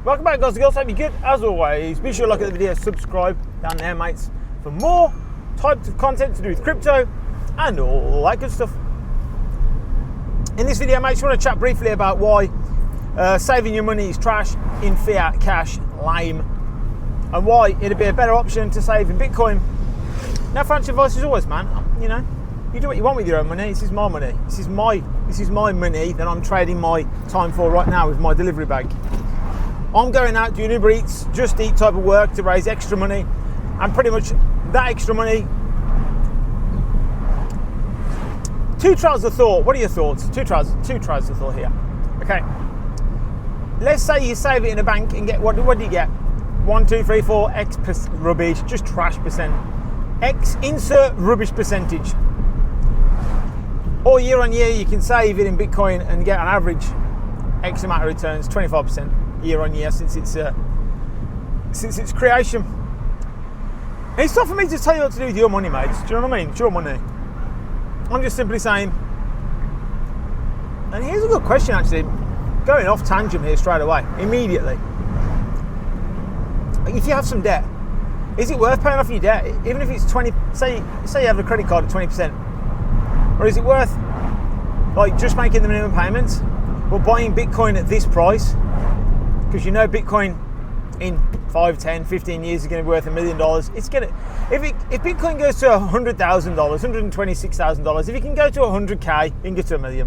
Welcome back, guys and girls. Hope you're good as always. Be sure to like the video, subscribe down there, mates, for more types of content to do with crypto and all that good stuff. In this video, mates, I want to chat briefly about why saving your money is trash in fiat cash, lame, and why it'd be a better option to save in Bitcoin. Now, financial advice is always, man, you know, you do what you want with your own money. This is my money. This is my money that I'm trading my time for right now with my delivery bag. I'm going out doing Uber Eats, Just Eat type of work to raise extra money, and pretty much that extra money. Two trails of thought. What are your thoughts? Two trails of thought here. Okay. Let's say you save it in a bank and get what do you get? 1, 2, 3, 4 X rubbish, just trash percent. X insert rubbish percentage. Or year on year, you can save it in Bitcoin and get an average X amount of returns, 25% year on year since its creation. And it's not for me to tell you what to do with your money, mates. Do you know what I mean? It's your money. I'm just simply saying. And here's a good question, actually. Going off tangent here straight away, immediately. If you have some debt, is it worth paying off your debt, even if it's 20? Say you have a credit card at 20%, or is it worth like just making the minimum payments, or buying Bitcoin at this price? Because you know Bitcoin in 5, 10, 15 years is going to be worth $1 million. It's going to, if Bitcoin goes to $100,000, $126,000, if it can go to 100K, it can get to $1 million.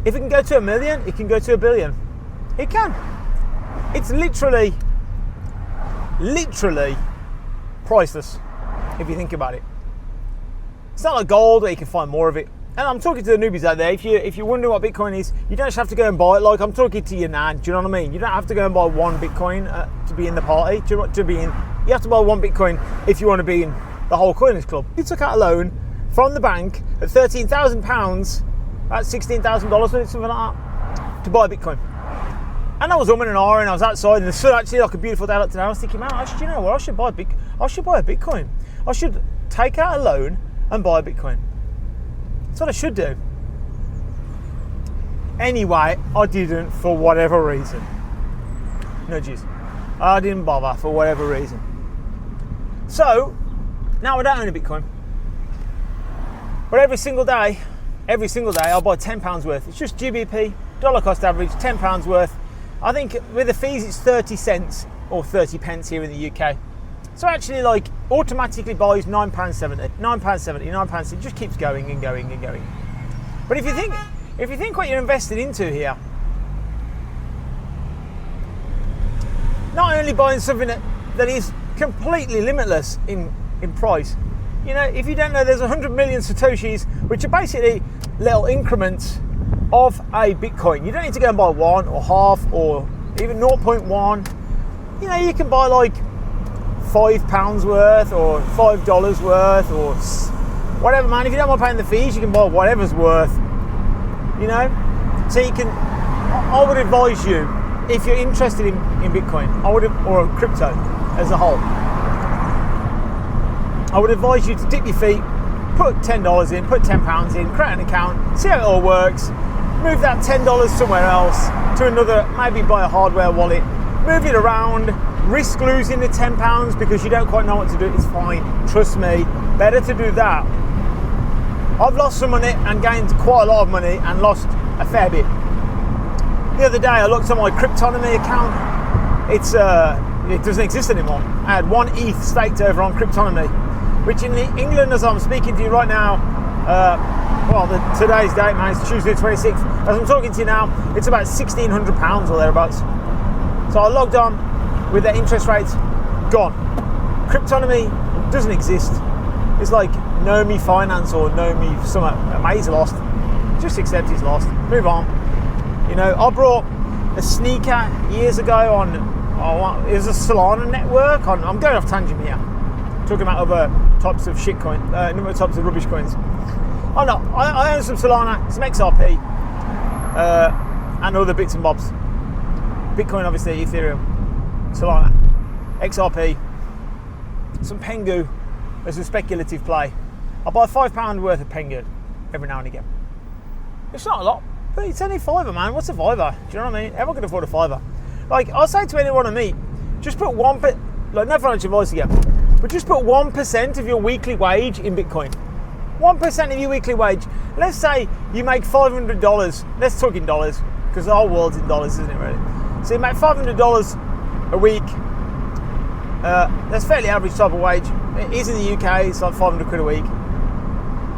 If it can go to $1 million, it can go to $1 billion. It can. It's literally priceless if you think about it. It's not like gold where you can find more of it. And I'm talking to the newbies out there. If you're wondering what Bitcoin is, you don't just have to go and buy it. Like, I'm talking to you now. Do you know what I mean? You don't have to go and buy one Bitcoin to be in the party. You have to buy one Bitcoin if you want to be in the whole coiners club. You took out a loan from the bank at £13,000, that's $16,000, something like that, to buy Bitcoin. And I was umming and ahhing. I was outside, and the sun actually, like a beautiful day like today. I was thinking, man, I should buy a Bitcoin. I should take out a loan and buy a Bitcoin. That's what I should do. Anyway, I didn't for whatever reason. Nudges. I didn't bother for whatever reason. So, now I don't own a Bitcoin. But every single day, I'll buy £10 worth. It's just GBP, dollar cost average, £10 worth. I think with the fees, it's 30 cents or 30 pence here in the UK. So actually, like, automatically buys £9.70, £9.70. It just keeps going and going and going. But if you think what you're invested into here, not only buying something that is completely limitless in price. You know, if you don't know, there's 100 million Satoshis, which are basically little increments of a Bitcoin. You don't need to go and buy one or half or even 0.1. You know, you can buy like £5 worth or $5 worth or whatever, man. If you don't want paying the fees, you can buy whatever's worth, you know. So you can, I would advise you, if you're interested in Bitcoin, or crypto as a whole, I would advise you to dip your feet, put $10 in, put £10 in, create an account, see how it all works, move that $10 somewhere else to another, maybe buy a hardware wallet, move it around, risk losing the £10 because you don't quite know what to do. It's fine, trust me, better to do that. I've lost some money and gained quite a lot of money and lost a fair bit. The other day I looked at my Cryptonomy account. It doesn't exist anymore. I had 1 ETH staked over on Cryptonomy, which in England, as I'm speaking to you right now, today's date, man, it's Tuesday 26th. As I'm talking to you now, it's about £1,600 or thereabouts. So I logged on with their interest rates gone. Cryptonomy doesn't exist. It's like know me finance or know me something. He's lost. Just accept he's lost. Move on. You know, I brought a sneaker years ago on. It was a Solana network. I'm going off tangent here. Talking about other types of shitcoin, number of types of rubbish coins. Oh no, I own some Solana, some XRP, and other bits and bobs. Bitcoin, obviously, Ethereum, Solana, XRP, some Pengu as a speculative play. I buy £5 worth of Pengu every now and again. It's not a lot, but it's only £5, man. What's a £5? Do you know what I mean? Everyone can afford a £5. Like, I'll say to anyone I meet, just put like, no financial advice again, but just put 1% of your weekly wage in Bitcoin. 1% of your weekly wage. Let's say you make $500. Let's talk in dollars, because the whole world's in dollars, isn't it, really? So you make $500 a week. That's fairly average type of wage. It is in the UK, it's like 500 quid a week.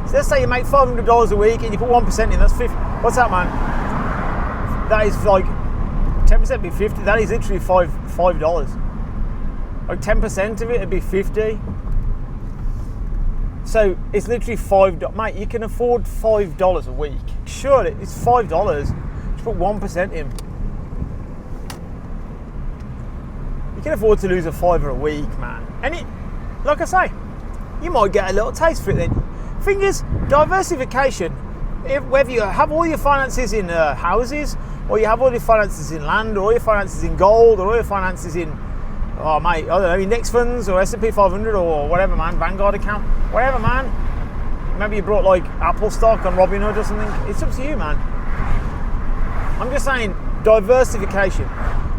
So let's say you make $500 a week and you put 1% in, that's 50. What's that, man? That is like 10% be 50. That is literally $5. Like 10% of it would be 50. So it's literally $5. Mate, you can afford $5 a week. Sure, it's $5. Just put 1% in. You can afford to lose a $5 a week, man. And it, like I say, you might get a little taste for it then. Thing is, diversification, whether you have all your finances in houses, or you have all your finances in land, or all your finances in gold, or all your finances in, oh mate, I don't know, index funds, or S&P 500, or whatever, man, Vanguard account, whatever, man. Maybe you brought like Apple stock on Robinhood or something. It's up to you, man. I'm just saying, diversification.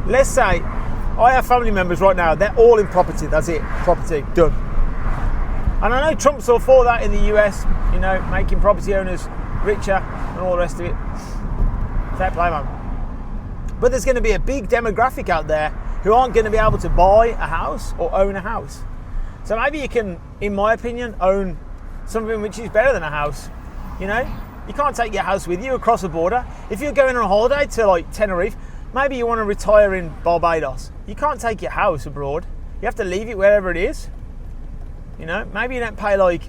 Let's say I have family members right now, they're all in property, that's it, property, done. And I know Trump's all for that in the US, you know, making property owners richer and all the rest of it. Fair play, man. But there's going to be a big demographic out there who aren't going to be able to buy a house or own a house. So maybe you can, in my opinion, own something which is better than a house. You know, you can't take your house with you across the border. If you're going on a holiday to like Tenerife, maybe you want to retire in Barbados. You can't take your house abroad. You have to leave it wherever it is. You know, maybe you don't pay like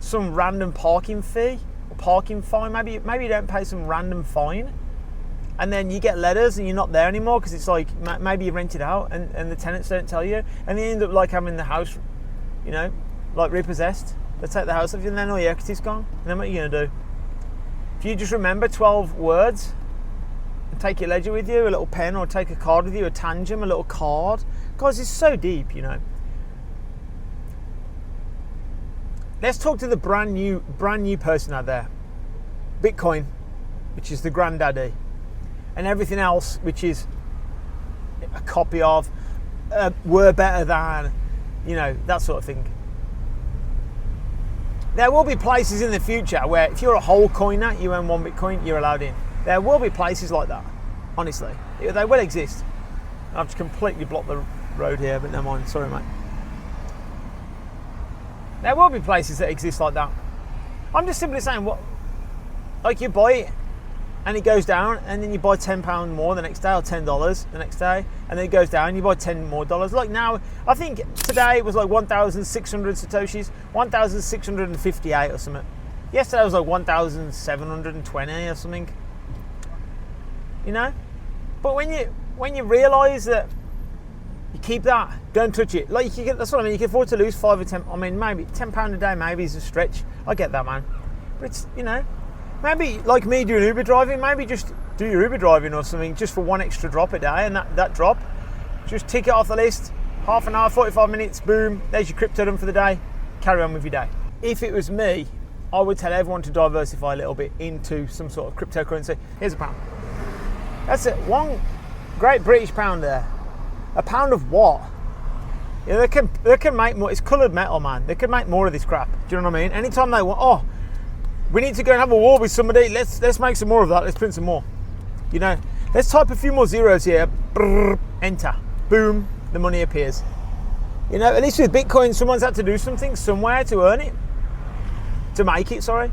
some random parking fee or parking fine. Maybe you don't pay some random fine, and then you get letters and you're not there anymore because it's like maybe you rent it out and the tenants don't tell you, and you end up like having the house, you know, like repossessed. They take the house off you and then all your equity's gone. And then what are you gonna do? If you just remember 12 words and take your ledger with you, a little pen, or take a card with you, a tangent, a little card. Guys, it's so deep, you know. Let's talk to the brand new person out there. Bitcoin, which is the granddaddy, and everything else, which is a copy of, we're better than, you know, that sort of thing. There will be places in the future where if you're a whole coiner, you own one Bitcoin, you're allowed in. There will be places like that, honestly. They will exist. I've just completely blocked the road here, but never mind, sorry mate. There will be places that exist like that. I'm just simply saying, what, like you buy it and it goes down, and then you buy £10 more the next day, or $10 the next day, and then it goes down, you buy $10 more. Like now, I think today it was like 1,600 Satoshis, 1,658 or something. Yesterday it was like 1,720 or something. You know? But when you realise that you keep that, don't touch it. Like that's what I mean. You can afford to lose 5 or 10. I mean, maybe £10 a day maybe is a stretch. I get that, man. But it's, you know, maybe like me doing Uber driving. Maybe just do your Uber driving or something, just for one extra drop a day, and that drop, just tick it off the list. Half an hour, 45 minutes, boom. There's your crypto done for the day. Carry on with your day. If it was me, I would tell everyone to diversify a little bit into some sort of cryptocurrency. Here's a pound. That's it. One great British pound there. A pound of what? Yeah, they can make more. It's coloured metal, man. They can make more of this crap. Do you know what I mean? Anytime they want, oh, we need to go and have a war with somebody. Let's make some more of that. Let's print some more. You know, let's type a few more zeros here. Brrr, enter. Boom. The money appears. You know, at least with Bitcoin, someone's had to do something somewhere to earn it, to make it. Sorry.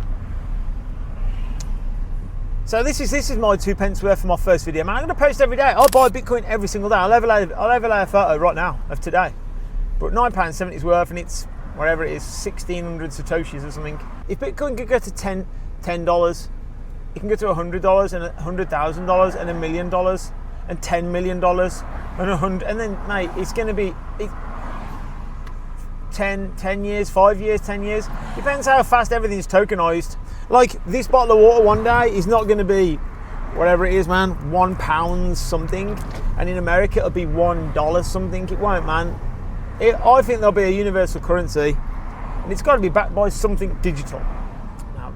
So this is my 2 pence worth for my first video, man. I'm going to post every day. I'll buy Bitcoin every single day. I'll overlay a photo right now of today. But £9.70 is worth, and it's whatever it is, 1,600 Satoshis or something. If Bitcoin could go to $10, it can go to $100 and $100,000 and $1 million and $10 million and 100, and then mate, it's going to be 10 years, 5 years, 10 years. Depends how fast everything's tokenized. Like this bottle of water one day is not going to be whatever it is, man, £1 something, and in America it'll be $1 something. It won't, man. I think there'll be a universal currency, and it's got to be backed by something digital. Now,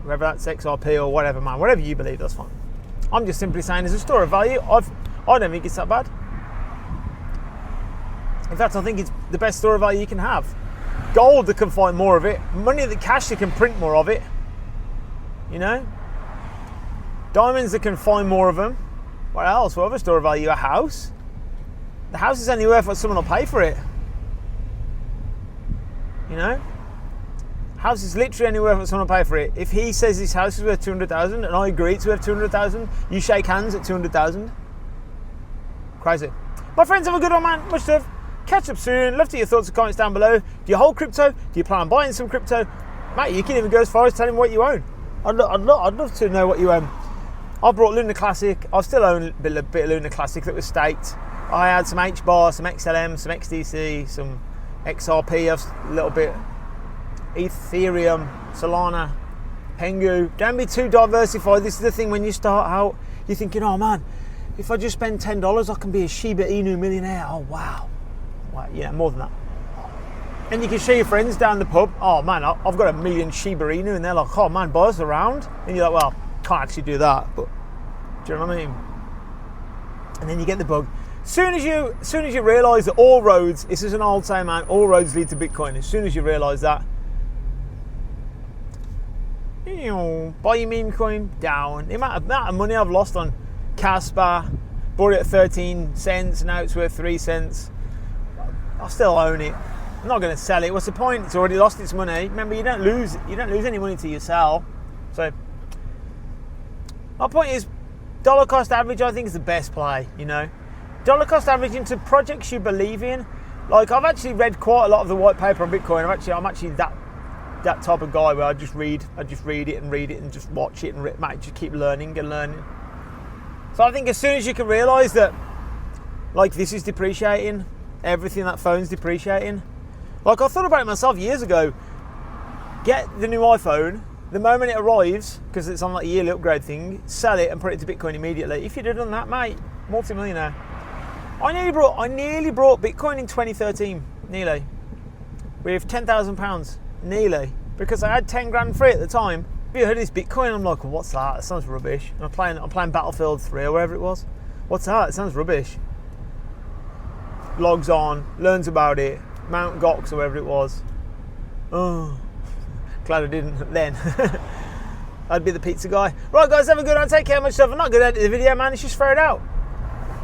whether that's XRP or whatever, man, whatever you believe, that's fine. I'm just simply saying, as a store of value, I don't think it's that bad. In fact, I think it's the best store of value you can have. Gold, they can find more of it. Money, the cash, they can print more of it. You know? Diamonds, they can find more of them. What else? What other store of value? A house? The house is only worth what someone will pay for it. You know? House is literally only worth what someone will pay for it. If he says his house is worth 200,000 and I agree it's worth 200,000, you shake hands at 200,000. Crazy. My friends, have a good one, man. Much love. Catch up soon. Love to hear your thoughts and comments down below. Do you hold crypto? Do you plan on buying some crypto? Mate, you can even go as far as telling what you own. I'd love to know what you own. I brought Lunar Classic. I still own a bit of Lunar Classic that was staked. I had some HBAR, some XLM, some XDC, some XRP, a little bit Ethereum, Solana, Pengu. Don't be too diversified. This is the thing, when you start out, you're thinking, oh man, if I just spend $10, I can be a Shiba Inu millionaire. Oh wow. Well, yeah, more than that. And you can show your friends down the pub, oh man, I've got 1 million Shiba Inu, and they're like, oh man, buy us around. And you're like, well, can't actually do that, but do you know what I mean? And then you get the bug. Soon as you realise that all roads, this is an old saying, man, all roads lead to Bitcoin. As soon as you realise that, buy your meme coin, down. The amount of money I've lost on Casper, bought it at 13 cents, now it's worth 3 cents. I still own it. I'm not going to sell it. What's the point? It's already lost its money. Remember, you don't lose any money till you sell. So my point is, dollar cost average, I think, is the best play. You know, dollar cost average into projects you believe in. Like, I've actually read quite a lot of the white paper on Bitcoin. I'm actually that type of guy where I just read it and just watch it and mate, just keep learning and learning. So I think as soon as you can realise that, like, this is depreciating, everything, that phone's depreciating. Like, I thought about it myself years ago. Get the new iPhone, the moment it arrives, because it's on like a yearly upgrade thing, sell it and put it to Bitcoin immediately. If you'd have done that, mate, multi-millionaire. I nearly brought Bitcoin in 2013, nearly, with £10,000, nearly, because I had 10 grand for it at the time. Have you heard of this Bitcoin? I'm like, well, what's that? That sounds rubbish. And I'm playing Battlefield 3 or wherever it was. What's that? It sounds rubbish. Logs on, learns about it, Mount Gox or whatever it was. Oh, glad I didn't then. I'd be the pizza guy. Right, guys, have a good one. Take care of myself. I'm not good at the video, man. It's just throw it out.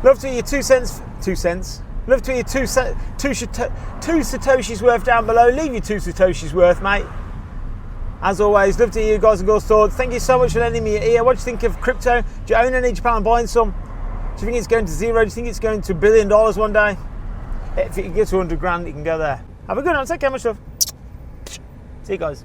Love to hear your 2 cents. 2 cents. Love to hear two Satoshis worth down below. Leave your 2 Satoshis worth, mate. As always, love to hear you guys and girls' thoughts. Thank you so much for lending me your ear. What do you think of crypto? Do you own any? Do you plan on buying some? Do you think it's going to zero? Do you think it's going to $1 billion one day? If it gets to 100 grand, it can go there. Have a good one. Take care of myself. See you guys.